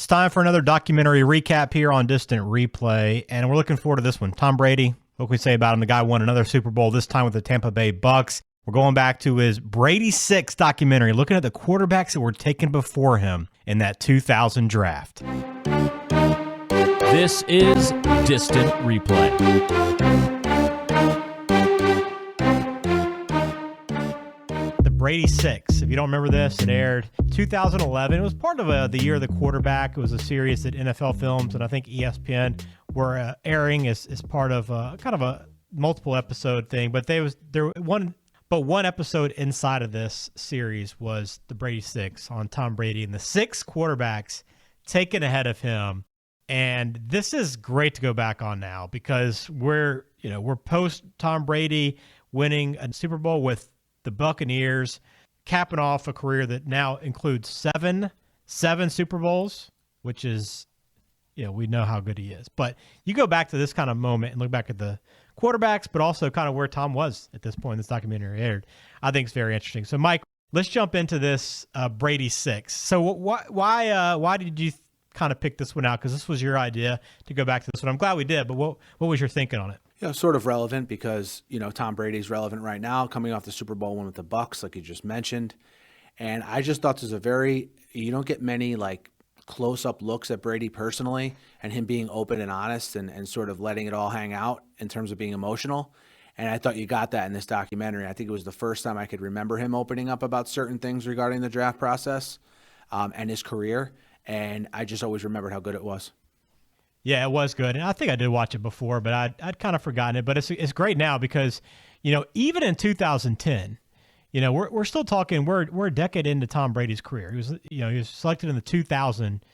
It's time for another documentary recap here on Distant Replay, and we're looking forward to this one. Tom Brady, what can we say about him? The guy won another Super Bowl, this time with the Tampa Bay Bucks. We're going back to his Brady 6 documentary, looking at the quarterbacks that were taken before him in that 2000 draft. This is Distant Replay. Brady 6. If you don't remember this, it aired 2011. It was part of the Year of the Quarterback. It was a series that NFL Films and I think ESPN were airing as part of kind of a multiple episode thing. But one episode inside of this series was the Brady 6 on Tom Brady and the 6 quarterbacks taken ahead of him. And this is great to go back on now because we're post Tom Brady winning a Super Bowl with the Buccaneers, capping off a career that now includes seven Super Bowls, which is, we know how good he is. But you go back to this kind of moment and look back at the quarterbacks, but also kind of where Tom was at this point this documentary aired. I think it's very interesting. So, Mike, let's jump into this Brady 6. So why did you kind of pick this one out? Because this was your idea to go back to this one. I'm glad we did, but what was your thinking on it? Sort of relevant because, Tom Brady's relevant right now, coming off the Super Bowl win with the Bucks, like you just mentioned. And I just thought this was you don't get many close-up looks at Brady personally and him being open and honest and sort of letting it all hang out in terms of being emotional. And I thought you got that in this documentary. I think it was the first time I could remember him opening up about certain things regarding the draft process and his career. And I just always remembered how good it was. Yeah, it was good. And I think I did watch it before, but I'd kind of forgotten it. But it's great now because, even in 2010, we're still talking, we're a decade into Tom Brady's career. He was selected in the 2000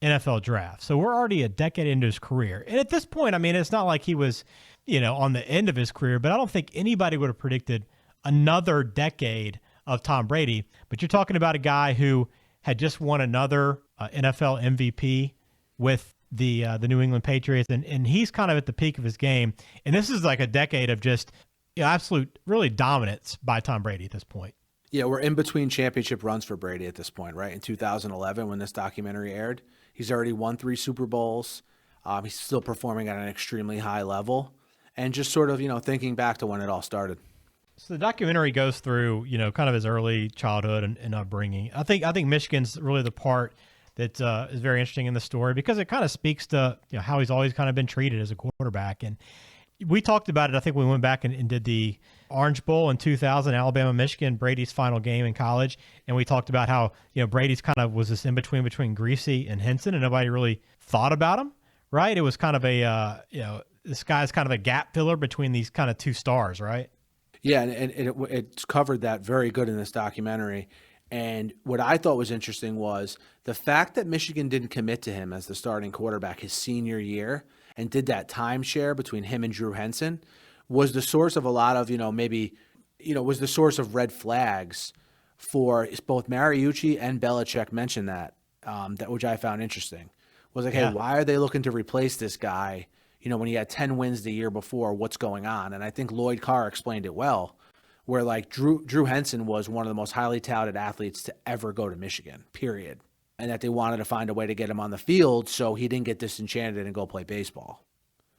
NFL draft. So we're already a decade into his career. And at this point, it's not like he was, on the end of his career, but I don't think anybody would have predicted another decade of Tom Brady. But you're talking about a guy who had just won another NFL MVP with the New England Patriots, and he's kind of at the peak of his game. And this is like a decade of just absolute really dominance by Tom Brady at this point. Yeah, we're in between championship runs for Brady at this point, right? In 2011, when this documentary aired, he's already won 3 Super Bowls. He's still performing at an extremely high level, and just sort of thinking back to when it all started. So the documentary goes through kind of his early childhood and upbringing. I think Michigan's really the part that is very interesting in the story because it kind of speaks to how he's always kind of been treated as a quarterback. And we talked about it. I think we went back and did the Orange Bowl in 2000, Alabama, Michigan, Brady's final game in college. And we talked about how, Brady's kind of was this in between Greasy and Henson, and nobody really thought about him, right? It was kind of a, this guy's kind of a gap filler between these kind of two stars, right? Yeah, and it's covered that very good in this documentary. And what I thought was interesting was the fact that Michigan didn't commit to him as the starting quarterback his senior year and did that timeshare between him and Drew Henson was the source of a lot of, was the source of red flags for both Mariucci and Belichick mentioned that which I found interesting. Was like, hey, why are they looking to replace this guy, when he had 10 wins the year before, what's going on? And I think Lloyd Carr explained it well. Where Drew Henson was one of the most highly touted athletes to ever go to Michigan, period. And that they wanted to find a way to get him on the field so he didn't get disenchanted and go play baseball.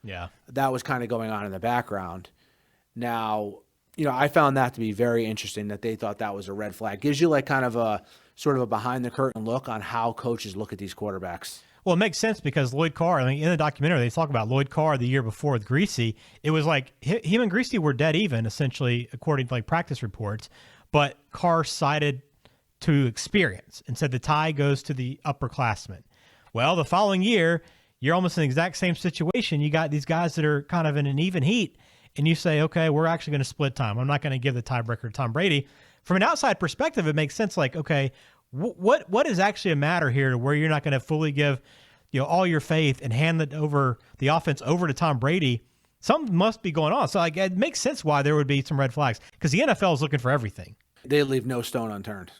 Yeah. That was kind of going on in the background. Now, I found that to be very interesting that they thought that was a red flag. Gives you kind of a sort of a behind the curtain look on how coaches look at these quarterbacks. Well, it makes sense because Lloyd Carr, in the documentary, they talk about Lloyd Carr the year before with Greasy. It was like him and Greasy were dead even, essentially, according to practice reports. But Carr cited to experience and said the tie goes to the upperclassmen. Well, the following year, you're almost in the exact same situation. You got these guys that are kind of in an even heat, and you say, okay, we're actually going to split time. I'm not going to give the tiebreaker to Tom Brady. From an outside perspective, it makes sense. Okay, what is actually a matter here to where you're not going to fully give all your faith and hand the offense over to Tom Brady? Something must be going on. So it makes sense why there would be some red flags because the NFL is looking for everything. They leave no stone unturned,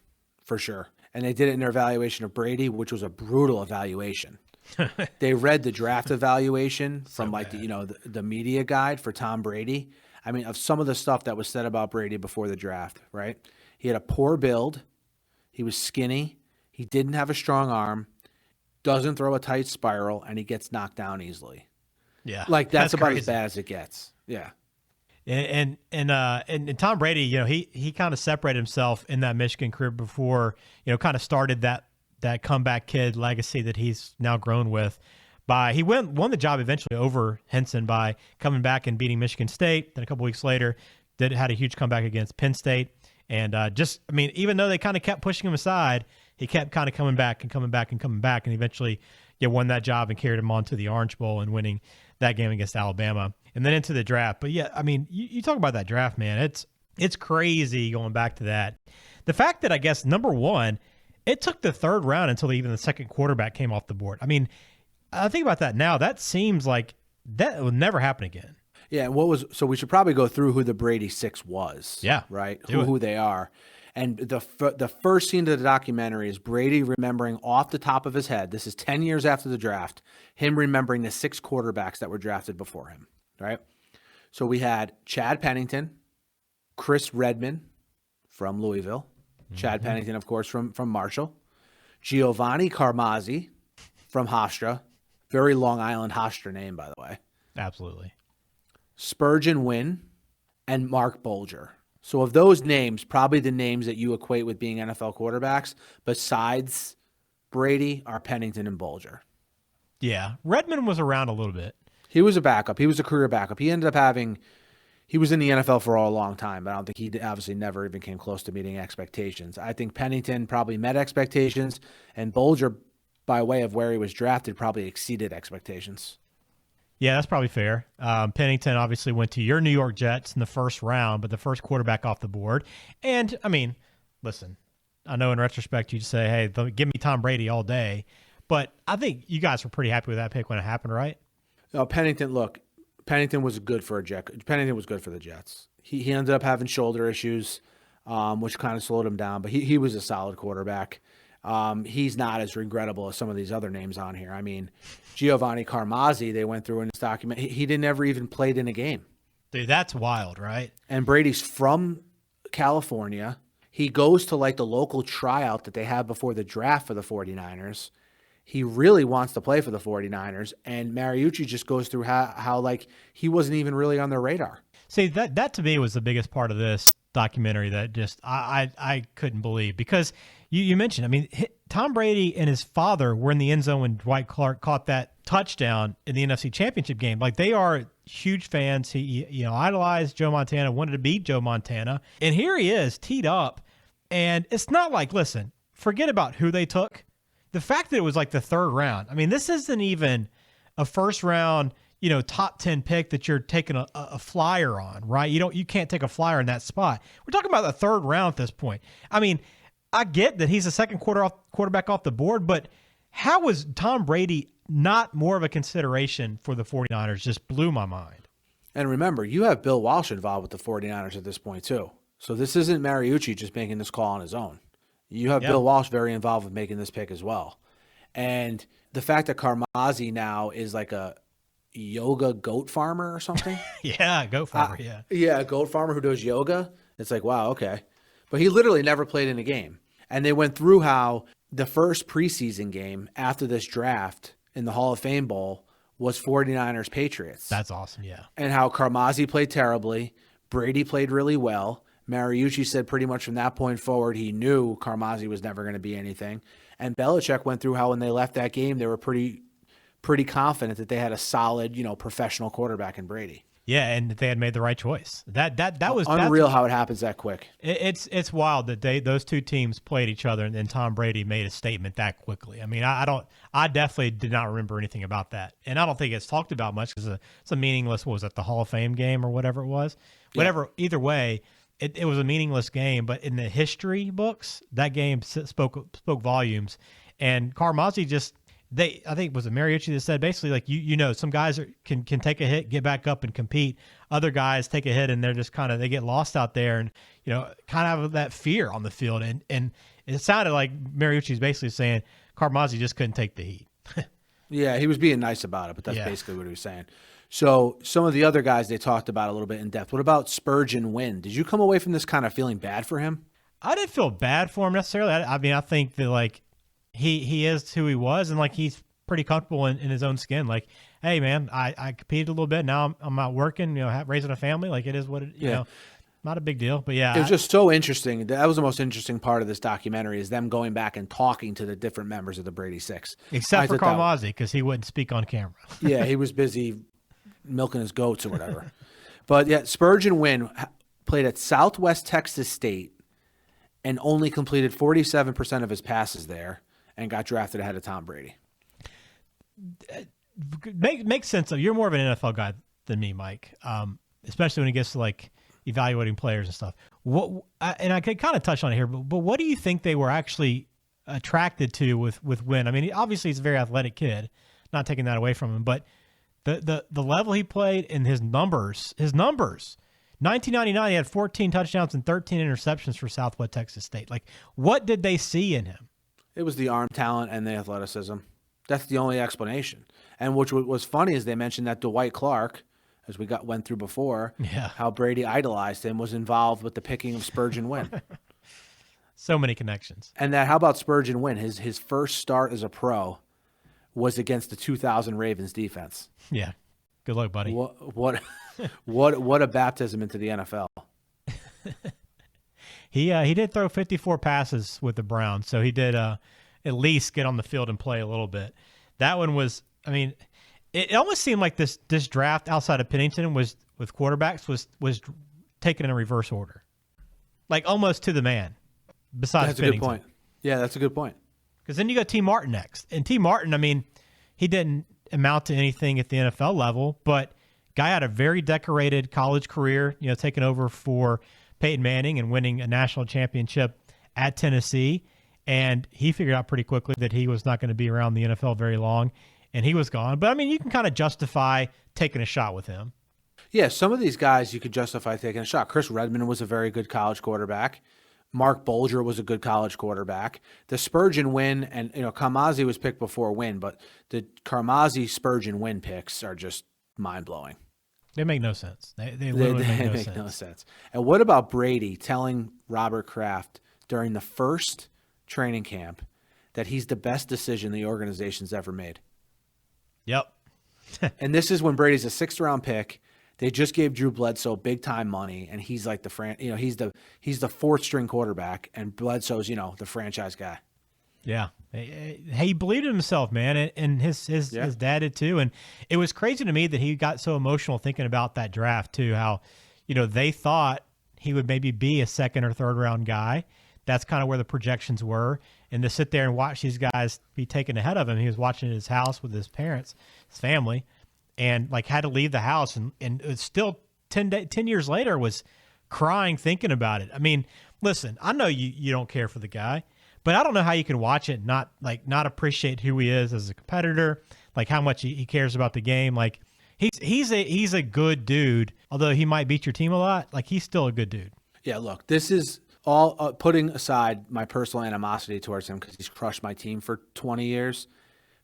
for sure. And they did it in their evaluation of Brady, which was a brutal evaluation. They read the draft evaluation from the media guide for Tom Brady. Of some of the stuff that was said about Brady before the draft, right? He had a poor build. He was skinny. He didn't have a strong arm. doesn't throw a tight spiral, and he gets knocked down easily. Yeah, Like that's about crazy. as bad as it gets. Yeah. And Tom Brady, he kind of separated himself in that Michigan career before, kind of started that comeback kid legacy that he's now grown with. He won the job eventually over Henson by coming back and beating Michigan State. Then a couple weeks later, had a huge comeback against Penn State. And even though they kind of kept pushing him aside, he kept kind of coming back and coming back and coming back, and eventually won that job and carried him on to the Orange Bowl and winning that game against Alabama. And then into the draft. But yeah, I mean, you talk about that draft, man. It's crazy going back to that. The fact that I guess number one, it took the third round until even the second quarterback came off the board. I mean, I think about that now. That seems like that will never happen again. Yeah. So we should probably go through who the Brady Six was. Yeah. Right. Who they are. And the first scene of the documentary is Brady remembering off the top of his head. This is 10 years after the draft. Him remembering the 6 quarterbacks that were drafted before him. Right. So we had Chad Pennington, Chris Redman from Louisville, Chad Pennington, of course, from Marshall, Giovanni Carmazzi from Hofstra, very Long Island Hofstra name, by the way. Absolutely. Spurgeon Wynn, and Mark Bulger. So of those names, probably the names that you equate with being NFL quarterbacks, besides Brady, are Pennington and Bulger. Yeah. Redmond was around a little bit. He was a backup. He was a career backup. He ended up he was in the NFL for a long time, but I don't think he obviously never even came close to meeting expectations. I think Pennington probably met expectations, and Bulger, by way of where he was drafted, probably exceeded expectations. Yeah, that's probably fair. Pennington obviously went to your New York Jets in the first round, but the first quarterback off the board. And, I mean, listen, I know in retrospect you'd say, hey, give me Tom Brady all day. But I think you guys were pretty happy with that pick when it happened, right? No, Pennington was good for a Jet. Pennington was good for the Jets. He ended up having shoulder issues, which kind of slowed him down, but he was a solid quarterback. He's not as regrettable as some of these other names on here. I mean, Giovanni Carmazzi, they went through in this document. He didn't ever even played in a game. Dude, that's wild, right? And Brady's from California. He goes to like the local tryout that they have before the draft for the 49ers. He really wants to play for the 49ers. And Mariucci just goes through how like he wasn't even really on their radar. See, that to me was the biggest part of this documentary that just I couldn't believe, because you mentioned, I mean, Tom Brady and his father were in the end zone when Dwight Clark caught that touchdown in the NFC Championship game. Like, they are huge fans. He idolized Joe Montana, wanted to beat Joe Montana. And here he is teed up. And it's not like, listen, forget about who they took. The fact that it was like the third round, I mean, this isn't even a first round, top 10 pick that you're taking a flyer on, right? You can't take a flyer in that spot. We're talking about the third round at this point. I mean, I get that he's a second quarterback off the board, but how was Tom Brady not more of a consideration for the 49ers? Just blew my mind. And remember, you have Bill Walsh involved with the 49ers at this point too. So this isn't Mariucci just making this call on his own. You have Bill Walsh very involved with making this pick as well. And the fact that Carmazzi now is like a yoga goat farmer or something. Yeah, goat farmer, yeah. Yeah, a goat farmer who does yoga. It's like, wow, okay. But he literally never played in a game. And they went through how the first preseason game after this draft in the Hall of Fame Bowl was 49ers Patriots. That's awesome, yeah. And how Carmazzi played terribly. Brady played really well. Mariucci said pretty much from that point forward he knew Carmazzi was never going to be anything. And Belichick went through how when they left that game they were pretty confident that they had a solid, professional quarterback in Brady. Yeah, and they had made the right choice. That was unreal how it happens that quick. It's wild that those two teams played each other and Tom Brady made a statement that quickly. I mean, I definitely did not remember anything about that, and I don't think it's talked about much because it's a meaningless. What was it, the Hall of Fame game or whatever it was? Yeah. Whatever. Either way, it was a meaningless game. But in the history books, that game spoke volumes. And Carmazzi just. I think it was Mariucci that said basically like some guys can take a hit, get back up and compete. Other guys take a hit and they're just they get lost out there and kind of have that fear on the field. And it sounded like Mariucci's basically saying Carmazzi just couldn't take the heat. Yeah, he was being nice about it, but that's basically what he was saying. So some of the other guys they talked about a little bit in depth. What about Spurgeon Wynn? Did you come away from this kind of feeling bad for him? I didn't feel bad for him necessarily. I mean, I think that he is who he was, and like he's pretty comfortable in his own skin. Like, hey man, I competed a little bit. Now I'm out working, raising a family. Like it is what it, you know, not a big deal. But yeah, it was just so interesting. That was the most interesting part of this documentary, is them going back and talking to the different members of the Brady Six, except for Carmazzi, because he wouldn't speak on camera. Yeah, he was busy milking his goats or whatever. But yeah, Spurgeon Wynn played at Southwest Texas State and only completed 47% of his passes there, and got drafted ahead of Tom Brady. Makes sense. You're more of an NFL guy than me, Mike, especially when it gets to like evaluating players and stuff. And I could kind of touch on it here, but what do you think they were actually attracted to with Wynn? I mean, obviously he's a very athletic kid, not taking that away from him, but the level he played and his numbers. 1999, he had 14 touchdowns and 13 interceptions for Southwest Texas State. Like, what did they see in him? It was the arm talent and the athleticism. That's the only explanation. And which was funny is they mentioned that Dwight Clark, as we went through before, how Brady idolized him, was involved with the picking of Spurgeon Wynn. So many connections. And that, how about Spurgeon Wynn? His first start as a pro was against the 2000 Ravens defense. Yeah. Good luck, buddy. What a baptism into the NFL. He did throw 54 passes with the Browns, so he did at least get on the field and play a little bit. That one was, I mean, it almost seemed like this draft outside of Pennington with quarterbacks was taken in a reverse order, like almost to the man. Besides that's Pennington. A good point. Yeah, that's a good point. Because then you got T. Martin next, and T. Martin, I mean, he didn't amount to anything at the NFL level, but guy had a very decorated college career, taking over for Peyton Manning and winning a national championship at Tennessee. And he figured out pretty quickly that he was not going to be around the NFL very long, and he was gone. But, I mean, you can kind of justify taking a shot with him. Yeah, some of these guys you could justify taking a shot. Chris Redmond was a very good college quarterback. Mark Bolger was a good college quarterback. The Spurgeon Wynn, and Carmazzi was picked before Wynn, but the Carmazzi Spurgeon Wynn picks are just mind-blowing. They make no sense. They literally make no sense. And what about Brady telling Robert Kraft during the first training camp that he's the best decision the organization's ever made? Yep. And this is when Brady's a 6th-round pick. They just gave Drew Bledsoe big time money, and he's like he's the 4th-string quarterback, and Bledsoe's the franchise guy. Yeah, he believed in himself, man, and his dad did too. And it was crazy to me that he got so emotional thinking about that draft too. How they thought he would maybe be a 2nd or 3rd round guy. That's kind of where the projections were. And to sit there and watch these guys be taken ahead of him, he was watching at his house with his parents, his family, and like had to leave the house. And it's still 10 years later was crying thinking about it. I mean, listen, I know you don't care for the guy, but I don't know how you can watch it and not appreciate who he is as a competitor, like how much he cares about the game. Like he's a good dude, although he might beat your team a lot. Like he's still a good dude. Yeah, look, this is all putting aside my personal animosity towards him because he's crushed my team for 20 years.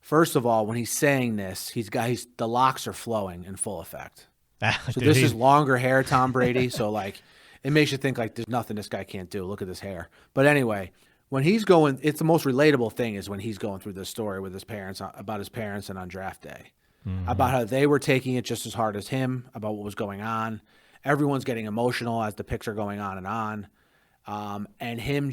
First of all, when he's saying this, the locks are flowing in full effect. So dude, this is longer hair, Tom Brady. So like, it makes you think like there's nothing this guy can't do. Look at this hair. But anyway, when he's going, it's the most relatable thing is when he's going through this story with his parents about his parents and on draft day, about how they were taking it just as hard as him, about what was going on. Everyone's getting emotional as the picks are going on and on. And him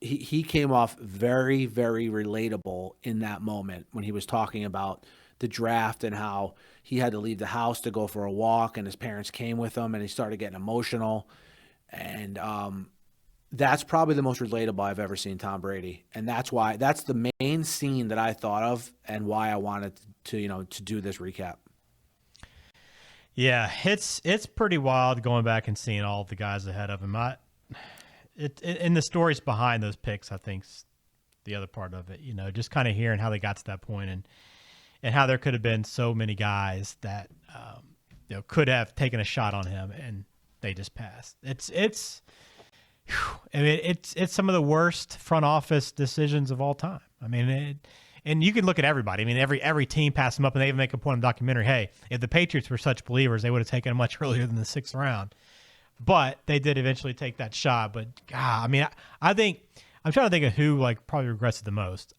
he came off very, very relatable in that moment when he was talking about the draft and how he had to leave the house to go for a walk and his parents came with him and he started getting emotional. And that's probably the most relatable I've ever seen Tom Brady. And that's the main scene that I thought of and why I wanted to do this recap. Yeah, it's pretty wild going back and seeing all of the guys ahead of him. And the stories behind those picks, I think, is the other part of it. Just kind of hearing how they got to that point and how there could have been so many guys that could have taken a shot on him and they just passed. It's some of the worst front office decisions of all time. I mean, and you can look at everybody. I mean, every team passed him up, and they even make a point in the documentary. Hey, if the Patriots were such believers, they would have taken him much earlier than the 6th round. But they did eventually take that shot. But God, I mean, I think I'm trying to think of who like probably regrets it the most.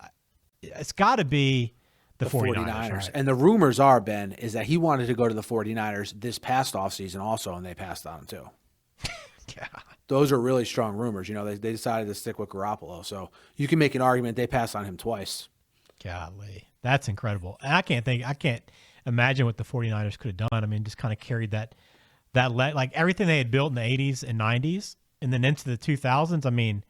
it's got to be the 49ers. Right? And the rumors are, Ben, is that he wanted to go to the 49ers this past offseason also, and they passed on him too. Yeah. Those are really strong rumors. You know, they decided to stick with Garoppolo. So you can make an argument they passed on him twice. Golly, that's incredible. And I can't imagine what the 49ers could have done. I mean, just kind of carried that like everything they had built in the 80s and 90s and then into the 2000s. I mean,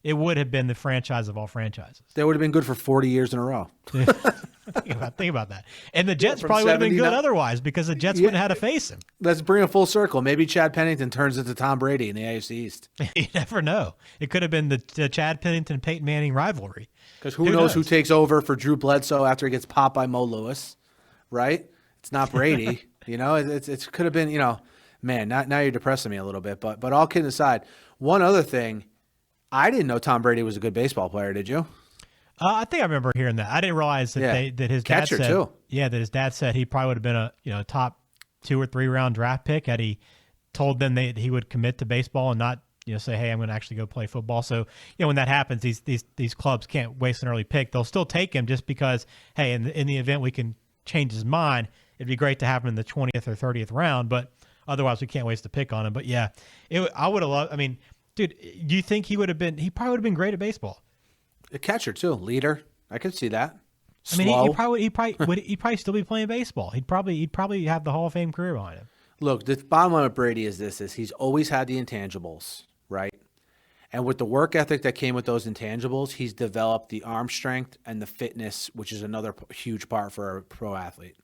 it would have been the franchise of all franchises. They would have been good for 40 years in a row. Think about that. And the Jets probably would have been good otherwise because the Jets wouldn't have had to face him. Let's bring it full circle. Maybe Chad Pennington turns into Tom Brady in the AFC East. You never know. It could have been the Chad Pennington-Peyton Manning rivalry. Because who knows who takes over for Drew Bledsoe after he gets popped by Mo Lewis, right? It's not Brady. You know, it could have been, you know, man, now you're depressing me a little bit. But all kidding aside, one other thing, I didn't know Tom Brady was a good baseball player. Did you? I think I remember hearing that. I didn't realize that that his dad said too. Yeah, that his dad said he probably would have been a top 2 or 3 round draft pick had he told them that he would commit to baseball and not say, hey, I'm going to actually go play football. So when that happens, these clubs can't waste an early pick. They'll still take him just because, hey, in the event we can change his mind, it'd be great to have him in the 20th or 30th round. But otherwise, we can't waste a pick on him. But yeah, I would have loved. I mean, dude, do you think he probably would have been great at baseball? A catcher too, leader. I could see that. Slow. I mean, he'd probably still be playing baseball. He'd probably have the Hall of Fame career behind him. Look, the bottom line with Brady is he's always had the intangibles, right? And with the work ethic that came with those intangibles, he's developed the arm strength and the fitness, which is another huge part for a pro athlete.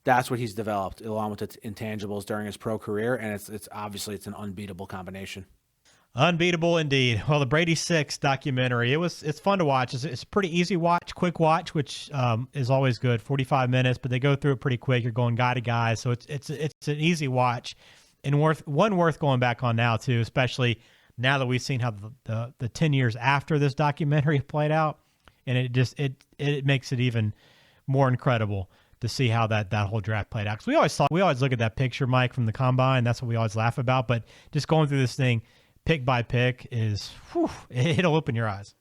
That's what he's developed along with the intangibles during his pro career, and it's obviously an unbeatable combination. Unbeatable indeed. Well, the Brady 6 documentary, it's fun to watch. It's a pretty easy watch, quick watch, which is always good. 45 minutes, but they go through it pretty quick. You're going guy to guy, so it's an easy watch and worth going back on now too, especially now that we've seen how the 10 years after this documentary played out, and it makes it even more incredible to see how that whole draft played out. Because we always look at that picture, Mike, from the combine. That's what we always laugh about, but just going through this thing pick by pick it'll open your eyes.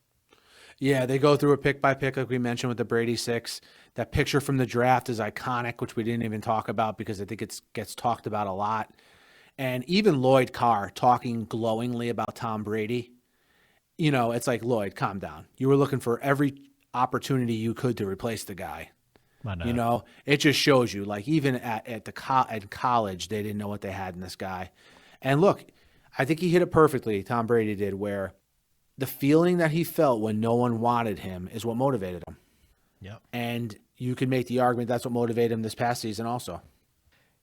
Yeah, they go through it pick by pick, like we mentioned with the Brady 6. That picture from the draft is iconic, which we didn't even talk about because I think it gets talked about a lot. And even Lloyd Carr talking glowingly about Tom Brady. You know, it's like, Lloyd, calm down. You were looking for every opportunity you could to replace the guy. I know. You know, it just shows you, like, even at college, they didn't know what they had in this guy. And look, I think he hit it perfectly, Tom Brady did, where the feeling that he felt when no one wanted him is what motivated him. Yep. And you can make the argument that's what motivated him this past season also.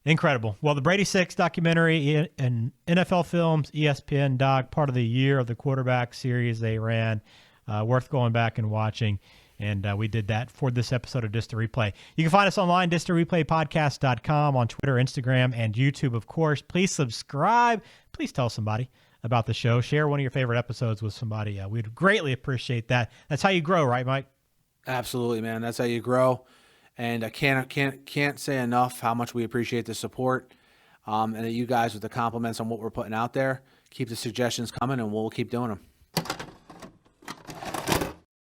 Incredible. Well, the Brady 6 documentary and NFL Films, ESPN doc, part of the year of the quarterback series they ran, worth going back and watching. And we did that for this episode of Just a Replay. You can find us online, justareplaypodcast.com, on Twitter, Instagram, and YouTube, of course. Please subscribe. Please tell somebody about the show. Share one of your favorite episodes with somebody. We'd greatly appreciate that. That's how you grow, right, Mike? Absolutely, man. That's how you grow. And I can't say enough how much we appreciate the support and that you guys with the compliments on what we're putting out there. Keep the suggestions coming, and we'll keep doing them.